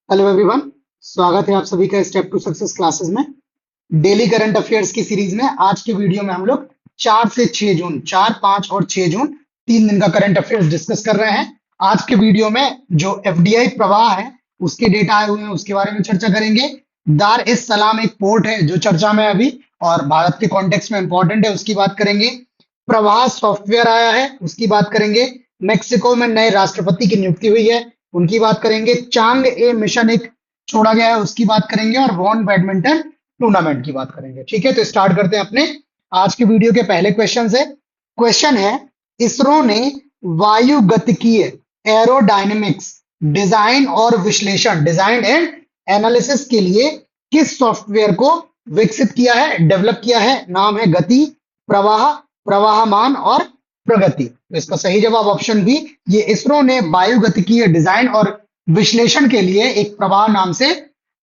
Hello everyone. स्वागत है आप सभी का स्टेप टू सक्सेस क्लासेस में। डेली करंट अफेयर्स की सीरीज में आज के वीडियो में हम लोग 4 से 6 जून 4, 5 और 6 जून 3 दिन का करंट अफेयर्स डिस्कस कर रहे हैं। आज के वीडियो में जो एफडीआई प्रवाह है उसके डेटा आए हुए हैं उसके बारे में चर्चा करेंगे। दार इस सलाम एक पोर्ट है जो चर्चा में है अभी और भारत के कॉन्टेक्स्ट में इंपॉर्टेंट है, उसकी बात करेंगे। प्रवाह सॉफ्टवेयर आया है उसकी बात करेंगे। मेक्सिको में नए राष्ट्रपति की नियुक्ति हुई है उनकी बात करेंगे। चांग ए मिशन एक छोड़ा गया है उसकी बात करेंगे और वॉन बैडमिंटन टूर्नामेंट की बात करेंगे। ठीक है, तो स्टार्ट करते हैं अपने आज के वीडियो के पहले क्वेश्चन से। क्वेश्चन है, इसरो ने वायु गतिकीय एरोडायनेमिक्स डिजाइन और विश्लेषण डिजाइन एंड एनालिसिस के लिए किस सॉफ्टवेयर को विकसित किया है, डेवलप किया है? नाम है गति, प्रवाह, प्रवाहमान और प्रगति। तो इसका सही जवाब ऑप्शन बी, ये इसरो ने वायुगतिकीय डिजाइन और विश्लेषण के लिए एक प्रवाह नाम से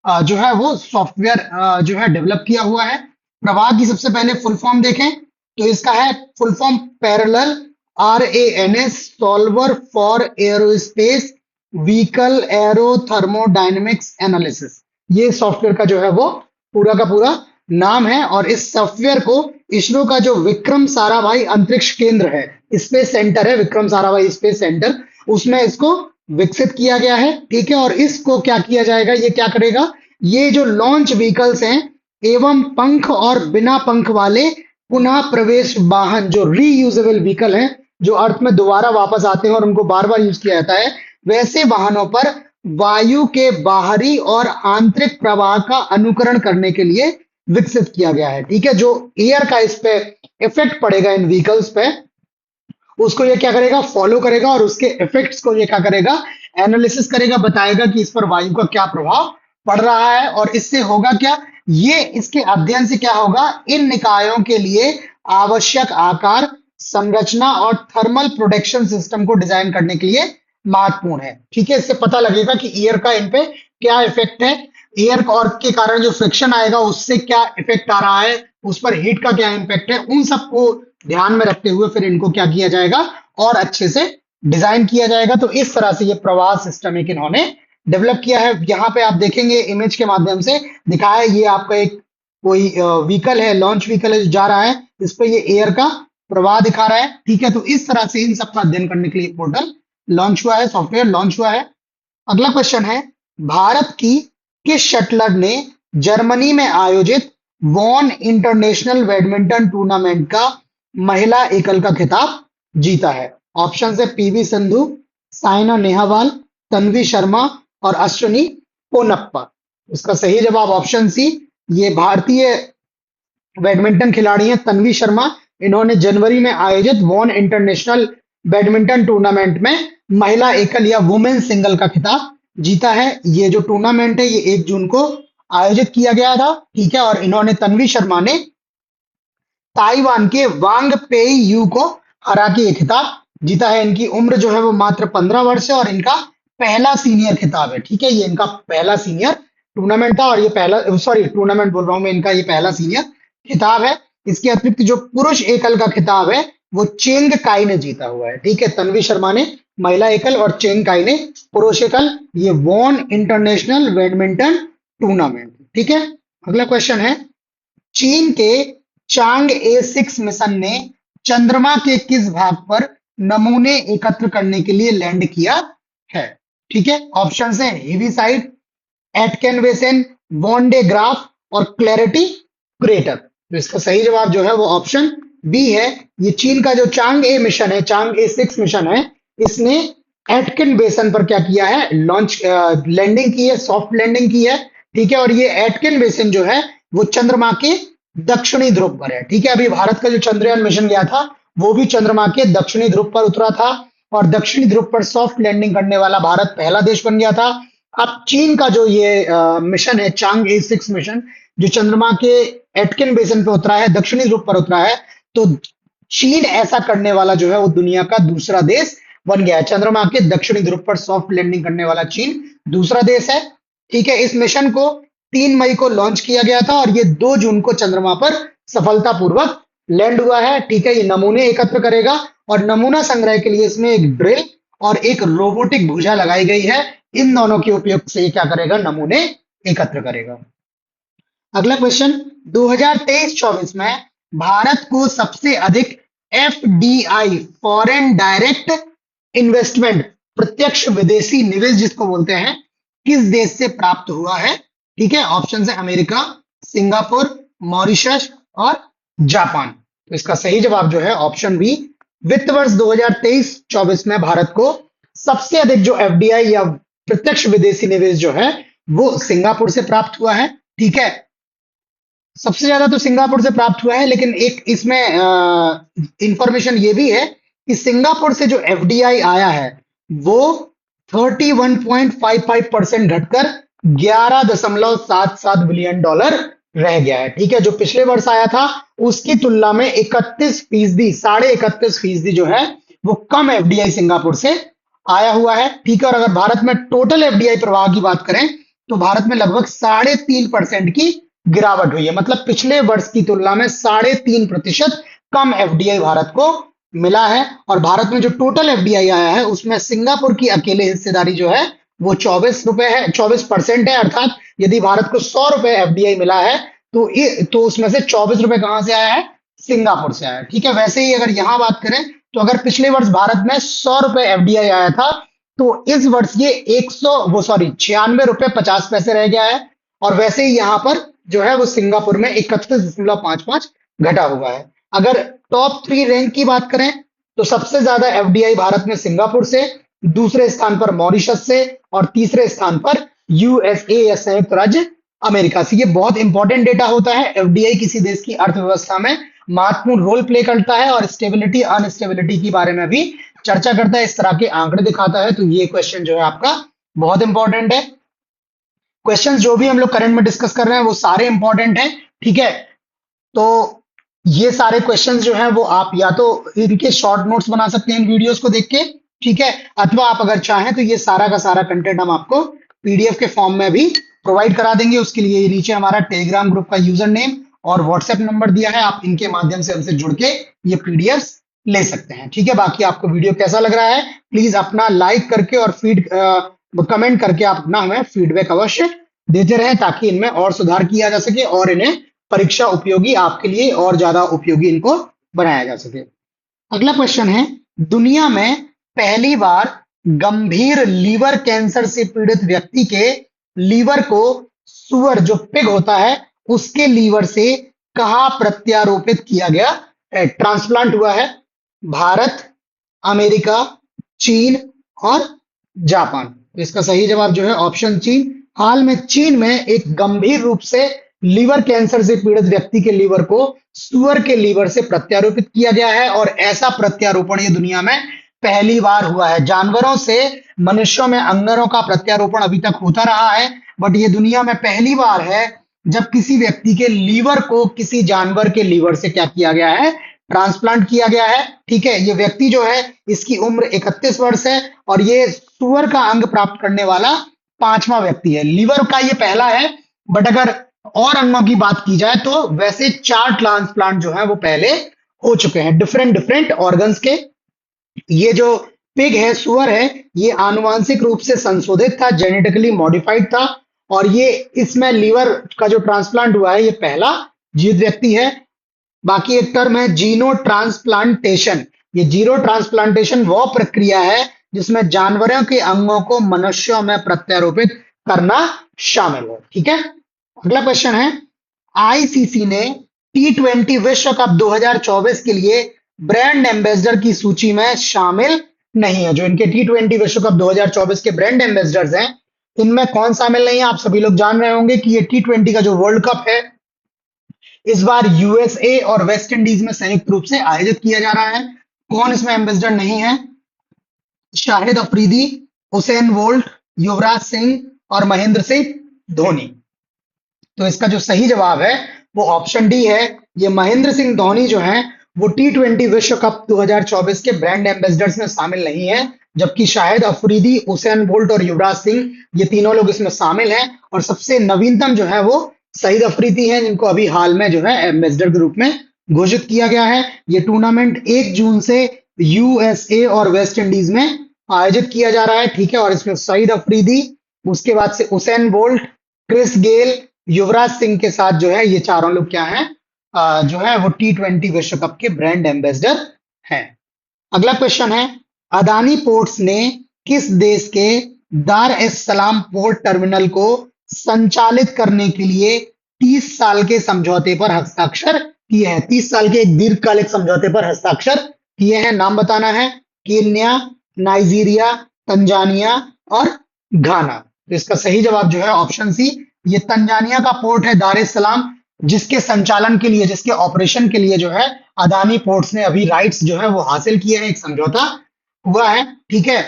जो है वो सॉफ्टवेयर जो है डेवलप किया हुआ है। प्रवाह की सबसे पहले फुल फॉर्म देखें तो इसका है full form parallel RANS solver for aerospace vehicle arrow thermodynamics analysis. ये सॉफ्टवेयर का जो है वो पूरा का पूरा नाम है और इस सॉफ्टवेयर को इसरो का जो विक्रम साराभाई अंतरिक्ष केंद्र है, स्पेस सेंटर है, विक्रम साराभाई स्पेस सेंटर, उसमें इसको विकसित किया गया है। ठीक है, और इसको क्या किया जाएगा, ये क्या करेगा, ये जो लॉन्च व्हीकल्स हैं एवं पंख और बिना पंख वाले पुनः प्रवेश वाहन जो रीयूजेबल व्हीकल हैं, जो अर्थ में दोबारा वापस आते हैं और उनको बार बार यूज किया जाता है, वैसे वाहनों पर वायु के बाहरी और आंतरिक प्रवाह का अनुकरण करने के लिए विकसित किया गया है। ठीक है, जो एयर का इस पे इफेक्ट पड़ेगा इन व्हीकल्स पे, उसको ये क्या करेगा, फॉलो करेगा और उसके इफेक्ट्स को ये क्या करेगा, एनालिसिस करेगा, बताएगा कि इस पर वायु का क्या प्रभाव पड़ रहा है और इससे होगा क्या, ये इसके अध्ययन से क्या होगा, इन निकायों के लिए आवश्यक आकार, संरचना और थर्मल प्रोटेक्शन सिस्टम को डिजाइन करने के लिए महत्वपूर्ण है। ठीक है, इससे पता लगेगा कि एयर का इन पे क्या इफेक्ट है, एयर और के कारण जो फ्रिक्शन आएगा उससे क्या इफेक्ट आ रहा है, उस पर हीट का क्या इम्पैक्ट है, उन सबको ध्यान में रखते हुए फिर इनको क्या किया जाएगा और अच्छे से डिजाइन किया जाएगा। तो इस तरह से ये प्रवाह सिस्टम एक इन्होंने डेवलप किया है। यहाँ पे आप देखेंगे इमेज के माध्यम से दिखाया है, ये आपका एक कोई व्हीकल है, लॉन्च व्हीकल है जो जा रहा है, इस पे ये एयर का प्रवाह दिखा रहा है। ठीक है, तो इस तरह से इन सबका अध्ययन करने के लिए पोर्टल लॉन्च हुआ है, सॉफ्टवेयर लॉन्च हुआ है। अगला क्वेश्चन है, भारत की किस शटलर ने जर्मनी में आयोजित वॉन इंटरनेशनल बैडमिंटन टूर्नामेंट का महिला एकल का खिताब जीता है? ऑप्शन है पीवी संधू, साइना नेहवाल, तन्वी शर्मा और अश्विनी पोनप्पा। इसका सही जवाब ऑप्शन सी, ये भारतीय बैडमिंटन खिलाड़ी हैं तन्वी शर्मा। इन्होंने जनवरी में आयोजित वॉन इंटरनेशनल बैडमिंटन टूर्नामेंट में महिला एकल या वुमेन सिंगल का खिताब जीता है। ये जो टूर्नामेंट है ये 1 जून को आयोजित किया गया था। ठीक है, और इन्होंने तन्वी शर्मा ने ताइवान के वांग पेई यू को हरा के ये खिताब जीता है। इनकी उम्र जो है वो मात्र 15 वर्ष है और इनका पहला सीनियर खिताब है। ठीक है, ये इनका पहला सीनियर टूर्नामेंट था और ये पहला, सॉरी टूर्नामेंट बोल रहा हूं मैं, इनका ये पहला सीनियर खिताब है। इसके अतिरिक्त जो पुरुष एकल का खिताब है वो चेंग काई ने जीता हुआ है। ठीक है, तन्वी शर्मा ने महिला एकल और चेंग काई ने पुरुष एकल, ये वॉन इंटरनेशनल बैडमिंटन टूर्नामेंट। ठीक है, अगला क्वेश्चन है, चीन के चांग A6 मिशन ने चंद्रमा के किस भाग पर नमूने एकत्र करने के लिए लैंड किया है? ठीक है, ऑप्शन है हेविसाइड, एटकेन बेसिन, वॉन्डे ग्राफ और क्लैरिटी क्रेटर। तो इसका सही जवाब जो है वो ऑप्शन बी है। ये चीन का जो चांग ए मिशन है, चांग A6 मिशन है, इसने एटकिन बेसन पर क्या किया है, लॉन्च लैंडिंग की है, सॉफ्ट लैंडिंग की है। ठीक है, और ये एटकिन बेसन जो है वो चंद्रमा के दक्षिणी ध्रुव पर है। ठीक है, अभी भारत का जो चंद्रयान मिशन गया था वो भी चंद्रमा के दक्षिणी ध्रुव पर उतरा था और दक्षिणी ध्रुव पर सॉफ्ट लैंडिंग करने वाला भारत पहला देश बन गया था। अब चीन का जो ये मिशन है, चांग A6 मिशन, जो चंद्रमा के एटकिन बेसन पे उतरा है, दक्षिणी ध्रुव पर उतरा है, तो चीन ऐसा करने वाला जो है वो दुनिया का दूसरा देश बन गया है। चंद्रमा के दक्षिणी ध्रुव पर सॉफ्ट लैंडिंग करने वाला चीन दूसरा देश है। ठीक है, इस मिशन को 3 मई को लॉन्च किया गया था और ये 2 जून को चंद्रमा पर सफलतापूर्वक लैंड हुआ है। ठीक है, ये नमूने एकत्र करेगा और नमूना संग्रह के लिए इसमें एक ड्रिल और एक रोबोटिक भुजा लगाई गई है। इन दोनों के उपयोग से ये क्या करेगा, नमूने एकत्र करेगा। अगला क्वेश्चन, 2023-24 में भारत को सबसे अधिक एफडीआई फॉरेन डायरेक्ट इन्वेस्टमेंट प्रत्यक्ष विदेशी निवेश जिसको बोलते हैं किस देश से प्राप्त हुआ है? ठीक है, ऑप्शन है अमेरिका, सिंगापुर, मॉरिशस और जापान। तो इसका सही जवाब जो है ऑप्शन बी, वित्त वर्ष 2023-24 में भारत को सबसे अधिक जो एफडीआई या प्रत्यक्ष विदेशी निवेश जो है वो सिंगापुर से प्राप्त हुआ है। ठीक है, सबसे ज्यादा तो सिंगापुर से प्राप्त हुआ है, लेकिन एक इसमें इंफॉर्मेशन ये भी है कि सिंगापुर से जो एफडीआई आया है वो 31.55% घटकर 11.77 बिलियन डॉलर रह गया है। ठीक है, जो पिछले वर्ष आया था उसकी तुलना में 31%, 31.5% जो है वो कम एफडीआई सिंगापुर से आया हुआ है। ठीक है, और अगर भारत में टोटल एफडीआई प्रवाह की बात करें तो भारत में लगभग 3.5% की गिरावट हुई है, मतलब पिछले वर्ष की तुलना में 3.5% कम एफडीआई भारत को मिला है। और भारत में जो टोटल एफडीआई आया है उसमें सिंगापुर की अकेले हिस्सेदारी जो है वो 24% है, अर्थात यदि भारत को 100 रुपए एफडीआई मिला है तो उसमें से 24 रुपए कहां से आया है, सिंगापुर से आया है। ठीक है, वैसे ही अगर यहां बात करें तो अगर पिछले वर्ष भारत में 100 रुपए एफडीआई आया था तो इस वर्ष ये 96 रुपए 50 पैसे रह गया है, और वैसे ही यहां पर जो है वो सिंगापुर में 31.55 घटा हुआ है। अगर टॉप 3 रैंक की बात करें तो सबसे ज्यादा एफडीआई भारत में सिंगापुर से, दूसरे स्थान पर मॉरिशस से और तीसरे स्थान पर यूएसए या संयुक्त राज्य अमेरिका से। ये बहुत इंपॉर्टेंट डेटा होता है, एफडीआई किसी देश की अर्थव्यवस्था में महत्वपूर्ण रोल प्ले करता है और स्टेबिलिटी अनस्टेबिलिटी के बारे में भी चर्चा करता है, इस तरह के आंकड़े दिखाता है। तो ये क्वेश्चन जो है आपका बहुत इंपॉर्टेंट है। क्वेश्चन जो भी हम लोग करंट में डिस्कस कर रहे हैं वो सारे इंपॉर्टेंट हैं। ठीक है, तो ये सारे क्वेश्चंस जो हैं वो आप या तो इनके शॉर्ट नोट्स बना सकते हैं इन वीडियोस को देख के, ठीक है, अथवा आप अगर चाहें तो ये सारा का सारा कंटेंट हम आपको पीडीएफ के फॉर्म में भी प्रोवाइड करा देंगे। उसके लिए नीचे हमारा टेलीग्राम ग्रुप का यूजर नेम और व्हाट्सएप नंबर दिया है, आप इनके माध्यम से हमसे जुड़ के ये पीडीएफ ले सकते हैं। ठीक है, बाकी आपको वीडियो कैसा लग रहा है प्लीज अपना लाइक करके और कमेंट करके आप अपना हमें फीडबैक अवश्य देते रहें, ताकि इनमें और सुधार किया जा सके और इन्हें परीक्षा उपयोगी आपके लिए और ज्यादा उपयोगी इनको बनाया जा सके। अगला क्वेश्चन है, दुनिया में पहली बार गंभीर लीवर कैंसर से पीड़ित व्यक्ति के लीवर को सुअर जो पिग होता है उसके लीवर से कहां प्रत्यारोपित किया गया, ट्रांसप्लांट हुआ है? भारत, अमेरिका, चीन और जापान। तो इसका सही जवाब जो है ऑप्शन चीन। हाल में चीन में एक गंभीर रूप से लीवर कैंसर से पीड़ित व्यक्ति के लीवर को सुअर के लीवर से प्रत्यारोपित किया गया है, और ऐसा प्रत्यारोपण ये दुनिया में पहली बार हुआ है। जानवरों से मनुष्यों में अंगों का प्रत्यारोपण अभी तक होता रहा है, बट ये दुनिया में पहली बार है जब किसी व्यक्ति के लीवर को किसी जानवर के लीवर से क्या किया गया है, ट्रांसप्लांट किया गया है। ठीक है, ये व्यक्ति जो है इसकी उम्र 31 वर्ष है और ये सुअर का अंग प्राप्त करने वाला 5वां व्यक्ति है। लीवर का ये पहला है, बट अगर और अंगों की बात की जाए तो वैसे 4 ट्रांसप्लांट जो है वो पहले हो चुके हैं डिफरेंट ऑर्गन्स के। ये जो पिग है, सुअर है, ये आनुवांशिक रूप से संशोधित था, जेनेटिकली मॉडिफाइड था, और ये इसमें लीवर का जो ट्रांसप्लांट हुआ है ये पहला जीवित व्यक्ति है। बाकी एक टर्म है जीनो ट्रांसप्लांटेशन। ये जीनो ट्रांसप्लांटेशन वो प्रक्रिया है जिसमें जानवरों के अंगों को मनुष्यों में प्रत्यारोपित करना शामिल है। ठीक है, अगला क्वेश्चन है, आईसीसी ने T20 विश्व कप 2024 के लिए ब्रांड एम्बेसडर की सूची में शामिल नहीं है। जो इनके T20 विश्व कप 2024 के ब्रांड एम्बेसडर्स हैं इनमें कौन शामिल नहीं है? आप सभी लोग जान रहे होंगे कि ये T20 का जो वर्ल्ड कप है इस बार यूएसए और वेस्ट इंडीज में संयुक्त रूप से आयोजित किया जा रहा है। कौन इसमें एम्बेसडर नहीं है? शाहिद अफरीदी, हुसैन बोल्ट, युवराज सिंह और महेंद्र सिंह धोनी। तो इसका जो सही जवाब है वो ऑप्शन डी है। ये महेंद्र सिंह धोनी जो है वो T20 विश्व कप 2024 के ब्रांड एम्बेसडर्स में शामिल नहीं है, जबकि शाहिद अफरीदी, हुसैन बोल्ट और युवराज सिंह ये तीनों लोग इसमें शामिल हैं। और सबसे नवीनतम जो है वो शाहिद अफरीदी है, जिनको अभी हाल में जो है एम्बेसडर के रूप में घोषित किया गया है। ये टूर्नामेंट 1 जून से यूएसए और वेस्ट इंडीज में आयोजित किया जा रहा है, ठीक है। और इसमें सईद अफरीदी, उसके बाद से Usain bolt, Chris Gayle, Yuvraj Singh के साथ जो है ये चारों लोग क्या हैं, जो है वो T20 विश्व कप के ब्रांड एम्बेसडर हैं। अगला क्वेश्चन है, अदानी पोर्ट्स ने किस देश के दार एस सलाम पोर्ट टर्मिनल को संचालित करने के लिए 30 साल के समझौते पर हस्ताक्षर किए हैं? 30 साल के एक दीर्घकालिक समझौते पर हस्ताक्षर किए हैं। नाम बताना है, केन्या, नाइजीरिया, तंजानिया और घाना। तो इसका सही जवाब जो है ऑप्शन सी, ये तंजानिया का पोर्ट है दार एस सलाम, जिसके संचालन के लिए, जिसके ऑपरेशन के लिए जो है अदानी पोर्ट्स ने अभी राइट्स जो है वो हासिल किए हैं, एक समझौता हुआ है, ठीक है।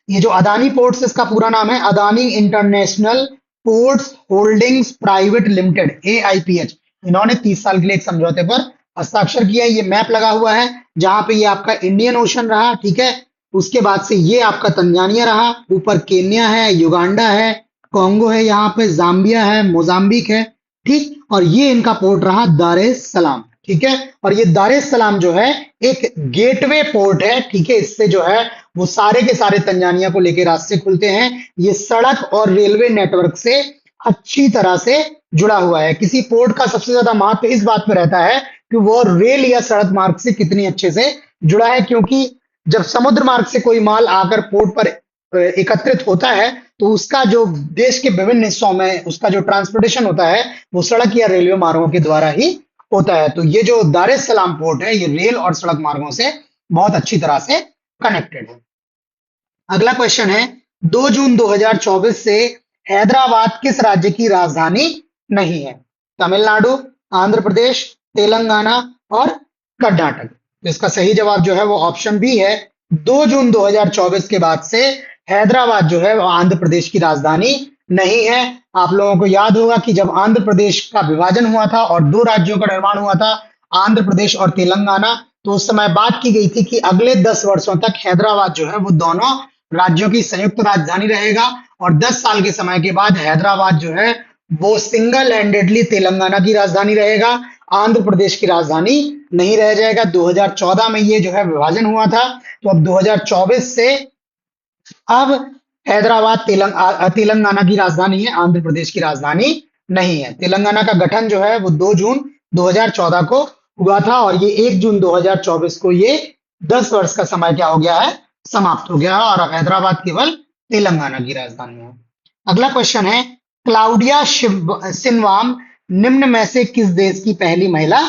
ये जो अदानी पोर्ट्स, इसका पूरा नाम है Adani international ports holdings private limited, AIPH। इन्होंने 30 साल के लिए एक समझौते पर हस्ताक्षर किया है। ये मैप लगा हुआ है, जहां पे ये आपका इंडियन ओशन रहा, ठीक है। उसके बाद से ये आपका तंजानिया रहा, ऊपर केन्या है, युगांडा है, कॉन्गो है, यहाँ पे जाम्बिया है, मोजाम्बिक है, ठीक। और ये इनका पोर्ट रहा दार एस सलाम, ठीक है। और ये दार एस सलाम जो है एक गेटवे पोर्ट है, ठीक है। इससे जो है वो सारे के सारे तंजानिया को लेकर रास्ते खुलते हैं। ये सड़क और रेलवे नेटवर्क से अच्छी तरह से जुड़ा हुआ है। किसी पोर्ट का सबसे ज्यादा महत्व इस बात पे रहता है कि वो रेल या सड़क मार्ग से कितनी अच्छे से जुड़ा है, क्योंकि जब समुद्र मार्ग से कोई माल आकर पोर्ट पर एकत्रित होता है, तो उसका जो देश के विभिन्न हिस्सों में उसका जो ट्रांसपोर्टेशन होता है वो सड़क या रेलवे मार्गों के द्वारा ही होता है। तो ये जो दार एस सलाम पोर्ट है, ये रेल और सड़क मार्गों से बहुत अच्छी तरह से कनेक्टेड है। अगला क्वेश्चन है, 2 जून 2024 से हैदराबाद किस राज्य की राजधानी नहीं है? तमिलनाडु, आंध्र प्रदेश, तेलंगाना और कर्नाटक। तो इसका सही जवाब जो है वो ऑप्शन बी है। 2 जून 2024 के बाद से हैदराबाद जो है वो आंध्र प्रदेश की राजधानी नहीं है। आप लोगों को याद होगा कि जब आंध्र प्रदेश का विभाजन हुआ था और 2 राज्यों का निर्माण हुआ था, आंध्र प्रदेश और तेलंगाना, तो उस समय बात की गई थी कि अगले 10 वर्षों तक हैदराबाद जो है वो दोनों राज्यों की संयुक्त राजधानी रहेगा, और 10 साल के समय के बाद हैदराबाद जो है वो सिंगल हैंडेडली तेलंगाना की राजधानी रहेगा, आंध्र प्रदेश की राजधानी नहीं रह जाएगा। 2014 में ये जो है विभाजन हुआ था, तो अब 2024 से अब हैदराबाद तेलंगाना की राजधानी है, आंध्र प्रदेश की राजधानी नहीं है। तेलंगाना का गठन जो है वो 2 जून 2014 को हुआ था, और ये 1 जून 2024 को ये 10 वर्ष का समय क्या हो गया है, समाप्त हो गया है, और अब हैदराबाद केवल तेलंगाना की राजधानी है। अगला क्वेश्चन है, क्लाउडिया शिनवाम निम्न में से किस देश की पहली महिला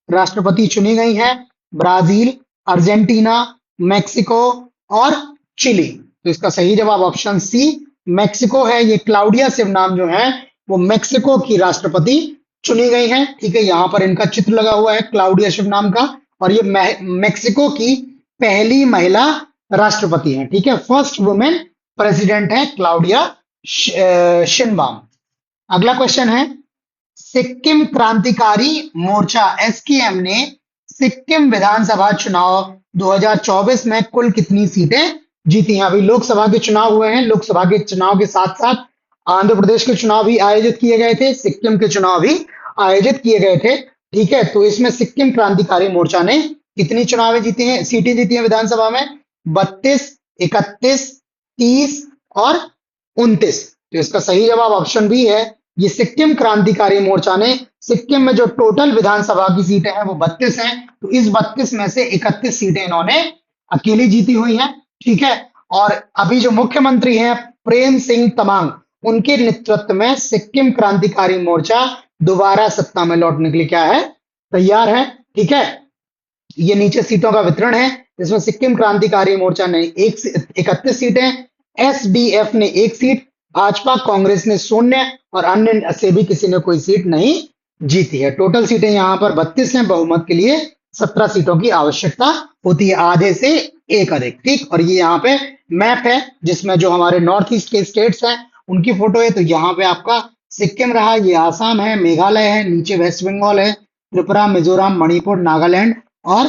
राष्ट्रपति चुनी गई है? ब्राजील, अर्जेंटीना, मैक्सिको और चिली। तो इसका सही जवाब ऑप्शन सी मैक्सिको है। ये क्लाउडिया शिवनाम जो है वो मैक्सिको की राष्ट्रपति चुनी गई हैं, ठीक है। यहाँ पर इनका चित्र लगा हुआ है क्लाउडिया शिवनाम का, और ये मैक्सिको की पहली महिला राष्ट्रपति हैं, ठीक है। फर्स्ट वुमेन प्रेसिडेंट है क्लाउडिया शिनबाम। अगला क्वेश्चन है, सिक्किम क्रांतिकारी मोर्चा SKM ने सिक्किम विधानसभा चुनाव 2024 में कुल कितनी सीटें जीती हैं? अभी लोकसभा के चुनाव हुए हैं, लोकसभा के चुनाव के साथ साथ आंध्र प्रदेश के चुनाव भी आयोजित किए गए थे, सिक्किम के चुनाव भी आयोजित किए गए थे, ठीक है। तो इसमें सिक्किम क्रांतिकारी मोर्चा ने कितनी चुनाव जीती हैं, सीटें जीती हैं विधानसभा में? 32, 31, 30 और 29। तो इसका सही जवाब ऑप्शन बी है। ये सिक्किम क्रांतिकारी मोर्चा ने सिक्किम में जो टोटल विधानसभा की सीटें हैं वो 32 हैं, तो इस 32 में से 31 सीटें इन्होंने अकेली जीती हुई हैं, ठीक है। और अभी जो मुख्यमंत्री हैं प्रेम सिंह तमांग, उनके नेतृत्व में सिक्किम क्रांतिकारी मोर्चा दोबारा सत्ता में लौटने के लिए क्या है, तैयार है, ठीक है। ये नीचे सीटों का वितरण है, जिसमें सिक्किम क्रांतिकारी मोर्चा ने 31 सीटें, SDF ने 1 सीट, भाजपा कांग्रेस ने 0 और अन्य से भी किसी ने कोई सीट नहीं जीती है। टोटल सीटें यहाँ पर 32 हैं। बहुमत के लिए 17 सीटों की आवश्यकता होती है, आधे से एक अधिक, ठीक। और ये यहाँ पे मैप है जिसमें जो हमारे नॉर्थ ईस्ट के स्टेट्स हैं उनकी फोटो है। तो यहाँ पे आपका सिक्किम रहा, ये आसाम है, मेघालय है, नीचे वेस्ट बंगाल है, त्रिपुरा, मिजोरम, मणिपुर, नागालैंड और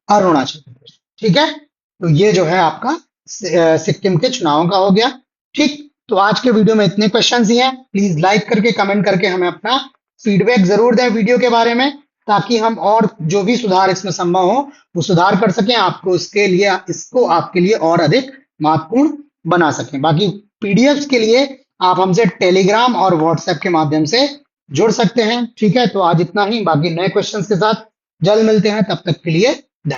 अरुणाचल प्रदेश, ठीक है। तो ये जो है आपका सिक्किम के चुनाव का हो गया, ठीक। तो आज के वीडियो में इतने क्वेश्चंस ही हैं। प्लीज लाइक करके कमेंट करके हमें अपना फीडबैक जरूर दें वीडियो के बारे में, ताकि हम और जो भी सुधार इसमें संभव हो वो सुधार कर सकें। आपको इसके लिए, इसको आपके लिए और अधिक महत्वपूर्ण बना सकें। बाकी पीडीएफ के लिए आप हमसे टेलीग्राम और व्हाट्सएप के माध्यम से जुड़ सकते हैं। ठीक है, तो आज इतना ही। बाकी नए क्वेश्चंस के साथ जल्द मिलते हैं, तब तक के लिए